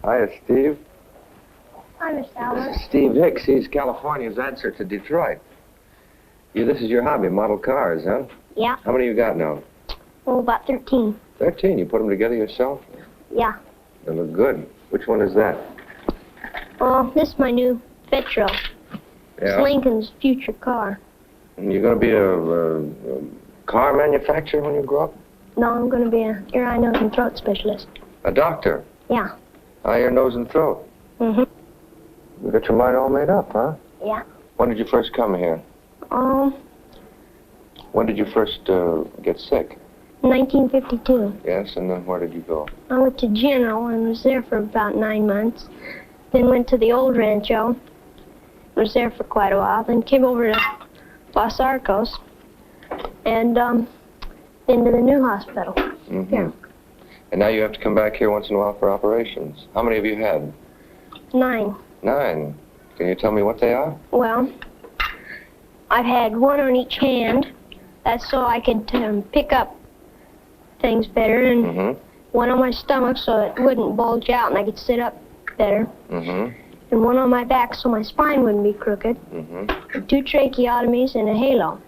Hiya, Steve. Hi, Mr. Albert. This is Steve Hicks. He's California's answer to Detroit. This is your hobby, model cars, huh? Yeah. How many you got now? Oh, about 13. 13? You put them together yourself? Yeah. They look good. Which one is that? Oh, this is my new Petro. Yeah. It's Lincoln's future car. And you're going to be a car manufacturer when you grow up? No, I'm going to be a ear, eye, nose, and throat specialist. A doctor? Yeah. Eye, ear, nose, and throat? Mm-hmm. You got your mind all made up, huh? Yeah. When did you first come here? When did you first get sick? 1952. Yes, and then where did you go? I went to General and was there for about 9 months. Then went to the old Rancho. Was there for quite a while. Then came over to Los Arcos. And then to the new hospital. Mm-hmm. Here. And now you have to come back here once in a while for operations. How many have you had? 9. 9. Can you tell me what they are? Well, I've had 1 on each hand. That's so I could pick up things better. And 1 on my stomach so it wouldn't bulge out and I could sit up better. Mm-hmm. And 1 on my back so my spine wouldn't be crooked. Mm-hmm. And 2 tracheotomies and a halo.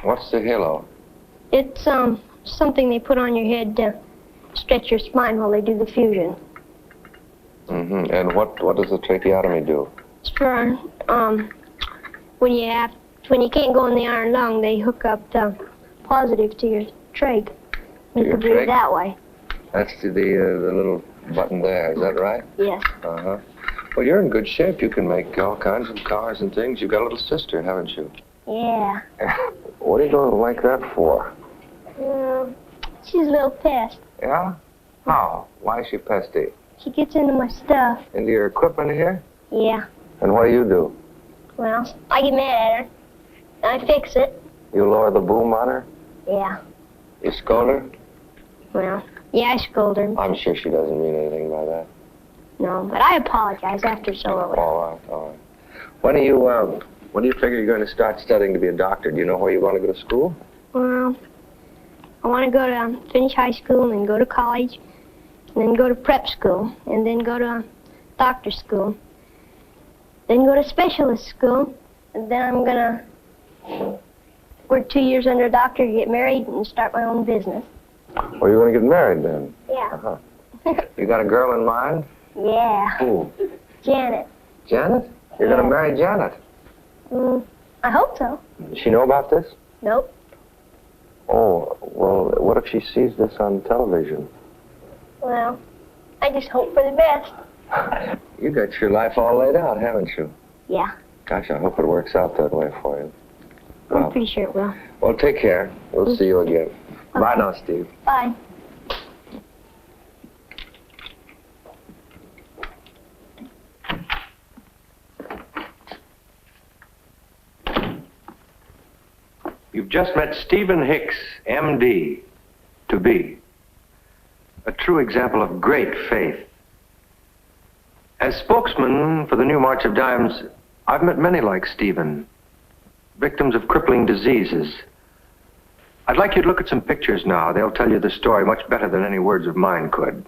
What's the halo? It's something they put on your head to stretch your spine while they do the fusion. Mm-hmm. And what does the tracheotomy do? It's for when you can't go in the iron lung, they hook up the positive to your trach. You can breathe that way. That's the little button there. Is that right? Yes. Uh-huh. Well, you're in good shape. You can make all kinds of cars and things. You've got a little sister, haven't you? Yeah. What are you going like that for? She's a little pest. Yeah? How? Why is she pesty? She gets into my stuff. Into your equipment here? Yeah. And what do? Well, I get mad at her. I fix it. You lower the boom on her? Yeah. You scold her? Well, yeah, I scold her. I'm sure she doesn't mean anything by that. No, but I apologize after so early. All right. When do you figure you're going to start studying to be a doctor? Do you know where you want to go to school? Well, I want to go to finish high school and then go to college, and then go to prep school, and then go to doctor's school, then go to specialist school, and then I'm going to work 2 years under a doctor, get married, and start my own business. Well, you're going to get married then? Yeah. Uh-huh. You got a girl in mind? Yeah. Who? Janet. Janet? You're going to marry Janet? I hope so. Does she know about this? Nope. Oh, well, what if she sees this on television? Well, I just hope for the best. You got your life all laid out, haven't you? Yeah. Gosh, I hope it works out that way for you. I'm pretty sure it will. Well, take care. We'll see you again. Okay. Bye now, Steve. Bye. You've just met Stephen Hicks, M.D., to be. A true example of great faith. As spokesman for the new March of Dimes, I've met many like Stephen, victims of crippling diseases. I'd like you to look at some pictures now. They'll tell you the story much better than any words of mine could.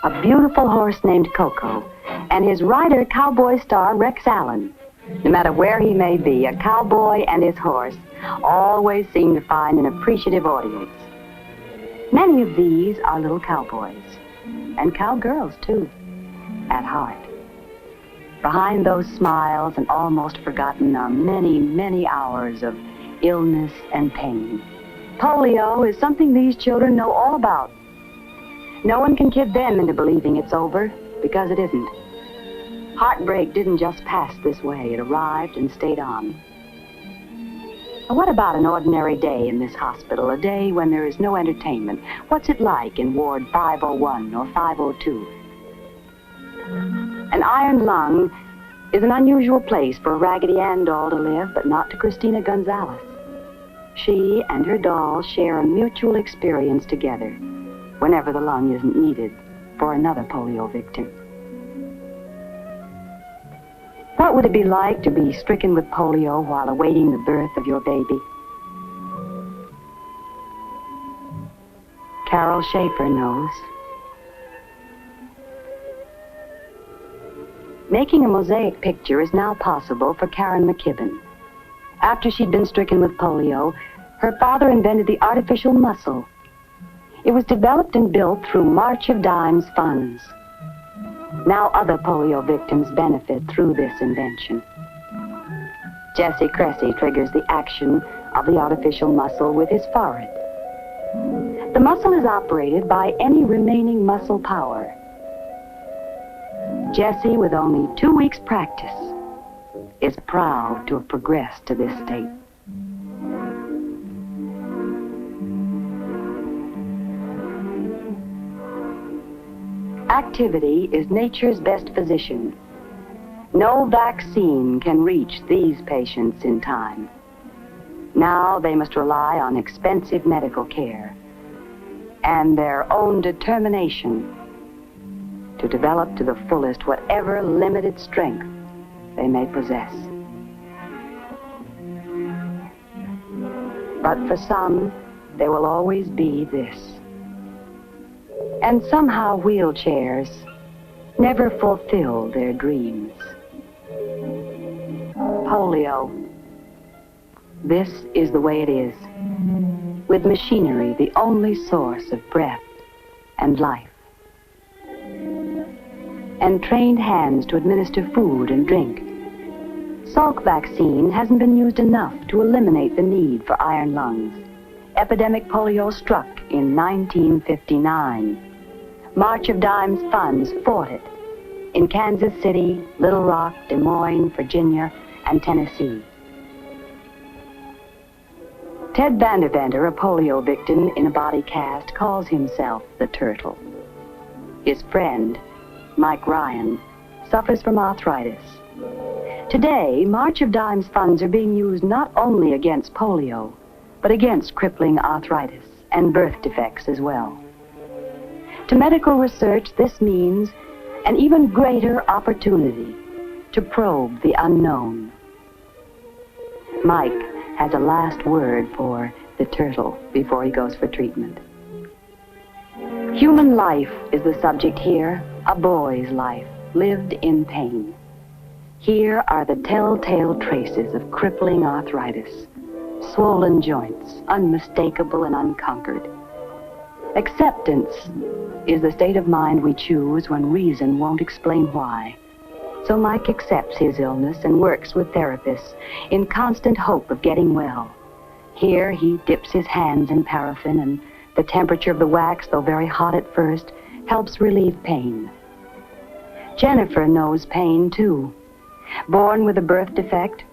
A beautiful horse named Coco, and his rider, cowboy star Rex Allen. No matter where he may be, a cowboy and his horse always seem to find an appreciative audience. Many of these are little cowboys, and cowgirls too, at heart. Behind those smiles and almost forgotten are many, many hours of illness and pain. Polio is something these children know all about. No one can kid them into believing it's over, because it isn't. Heartbreak didn't just pass this way. It arrived and stayed on. What about an ordinary day in this hospital, a day when there is no entertainment? What's it like in Ward 501 or 502? An iron lung is an unusual place for a Raggedy Ann doll to live, but not to Christina Gonzalez. She and her doll share a mutual experience together whenever the lung isn't needed for another polio victim. What would it be like to be stricken with polio while awaiting the birth of your baby? Carol Shaffer knows. Making a mosaic picture is now possible for Karen McKibben. After she'd been stricken with polio, her father invented the artificial muscle. It was developed and built through March of Dimes funds. Now other polio victims benefit through this invention. Jessie Crescent triggers the action of the artificial muscle with his forehead. The muscle is operated by any remaining muscle power. Jessie, with only 2 weeks' practice, is proud to have progressed to this state. Activity is nature's best physician. No vaccine can reach these patients in time. Now they must rely on expensive medical care and their own determination to develop to the fullest whatever limited strength they may possess. But for some, there will always be this. And somehow wheelchairs never fulfill their dreams. Polio. This is the way it is, with machinery the only source of breath and life, and trained hands to administer food and drink. Salk vaccine hasn't been used enough to eliminate the need for iron lungs. Epidemic polio struck in 1959. March of Dimes funds fought it in Kansas City, Little Rock, Des Moines, Virginia, and Tennessee. Ted Vanderventer, a polio victim in a body cast, calls himself the Turtle. His friend, Mike Ryan, suffers from arthritis. Today, March of Dimes funds are being used not only against polio, but against crippling arthritis and birth defects as well. To medical research, this means an even greater opportunity to probe the unknown. Mike has a last word for the Turtle before he goes for treatment. Human life is the subject here, a boy's life, lived in pain. Here are the telltale traces of crippling arthritis, swollen joints, unmistakable and unconquered. Acceptance is the state of mind we choose when reason won't explain why. So Mike accepts his illness and works with therapists in constant hope of getting well. Here he dips his hands in paraffin, and the temperature of the wax, though very hot at first, helps relieve pain. Jennifer knows pain too. Born with a birth defect,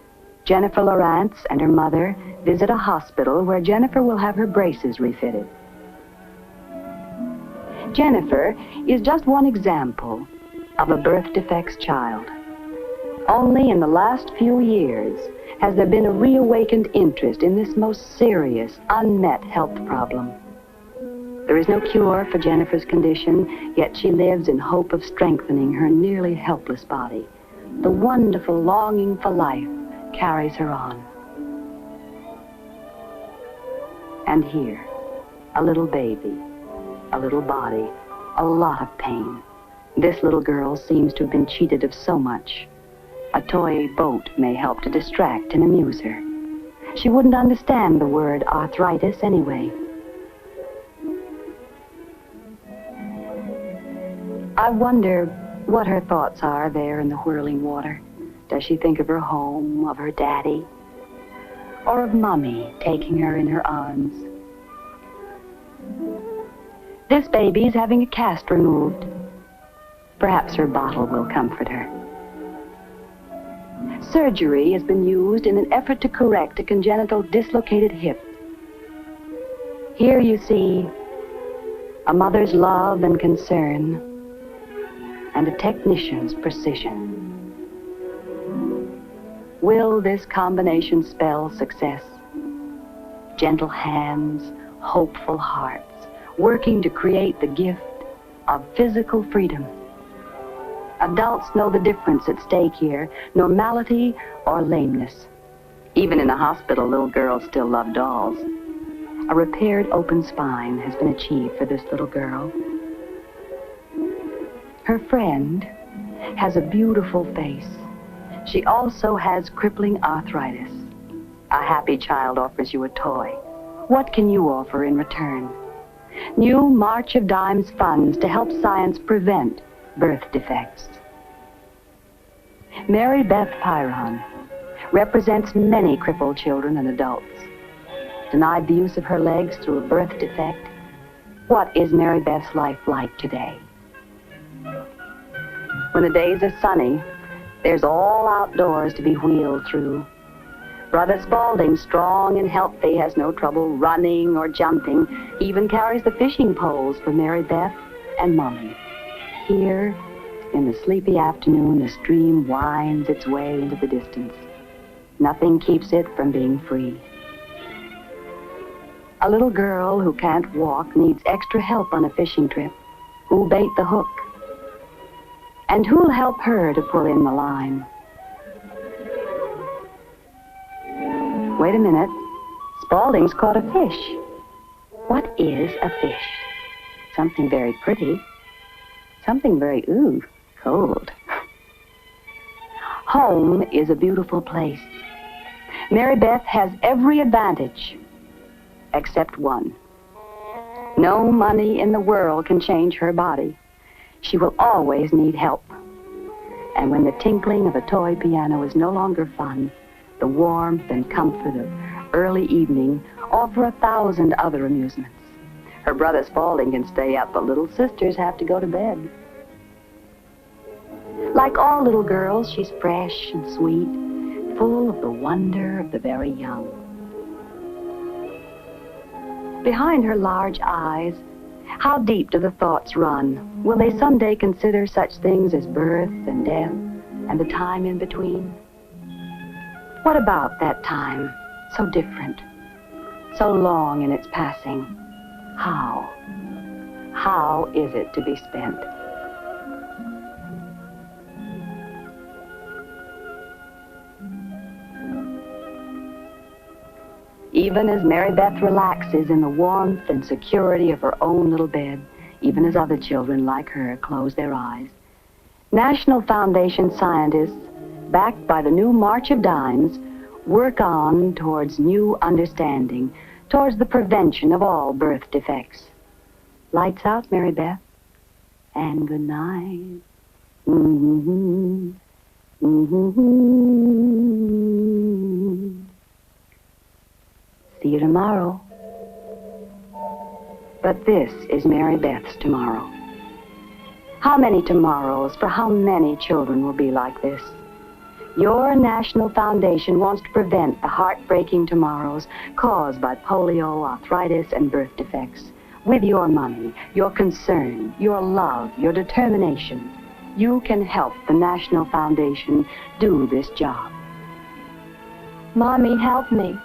Jennifer Lawrence and her mother visit a hospital where Jennifer will have her braces refitted. Jennifer is just one example of a birth defects child. Only in the last few years has there been a reawakened interest in this most serious, unmet health problem. There is no cure for Jennifer's condition, yet she lives in hope of strengthening her nearly helpless body. The wonderful longing for life carries her on. And here, a little baby, a little body, a lot of pain. This little girl seems to have been cheated of so much. A toy boat may help to distract and amuse her. She wouldn't understand the word arthritis anyway. I wonder what her thoughts are there in the whirling water. Does she think of her home, of her daddy, or of Mommy taking her in her arms? This baby's having a cast removed. Perhaps her bottle will comfort her. Surgery has been used in an effort to correct a congenital dislocated hip. Here you see a mother's love and concern and a technician's precision. Will this combination spell success? Gentle hands, hopeful hearts, working to create the gift of physical freedom. Adults know the difference at stake here, normality or lameness. Even in the hospital, little girls still love dolls. A repaired open spine has been achieved for this little girl. Her friend has a beautiful face. She also has crippling arthritis. A happy child offers you a toy. What can you offer in return? New March of Dimes funds to help science prevent birth defects. Mary Beth Pyron represents many crippled children and adults. Denied the use of her legs through a birth defect, what is Mary Beth's life like today? When the days are sunny, there's all outdoors to be wheeled through. Brother Spaulding, strong and healthy, has no trouble running or jumping, even carries the fishing poles for Mary Beth and Mommy. Here, in the sleepy afternoon, the stream winds its way into the distance. Nothing keeps it from being free. A little girl who can't walk needs extra help on a fishing trip. Who'll bait the hook? And who'll help her to pull in the line? Wait a minute. Spaulding's caught a fish. What is a fish? Something very pretty. Something very, cold. Home is a beautiful place. Mary Beth has every advantage, except one. No money in the world can change her body. She will always need help. And when the tinkling of a toy piano is no longer fun, the warmth and comfort of early evening offer 1,000 other amusements. Her brother Spaulding can stay up, but little sisters have to go to bed. Like all little girls, she's fresh and sweet, full of the wonder of the very young. Behind her large eyes, how deep do the thoughts run? Will they someday consider such things as birth and death and the time in between? What about that time, so different, so long in its passing? How is it to be spent? Even as Mary Beth relaxes in the warmth and security of her own little bed, even as other children like her close their eyes, National Foundation scientists, backed by the new March of Dimes, work on towards new understanding, towards the prevention of all birth defects. Lights out, Mary Beth, and good night. Mm-hmm. Mm-hmm. See you tomorrow. But this is Mary Beth's tomorrow. How many tomorrows for how many children will be like this? Your National Foundation wants to prevent the heartbreaking tomorrows caused by polio, arthritis, and birth defects. With your money, your concern, your love, your determination, you can help the National Foundation do this job. Mommy, help me.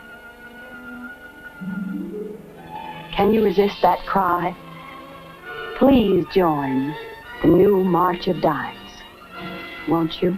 Can you resist that cry? Please join the new March of Dimes, won't you?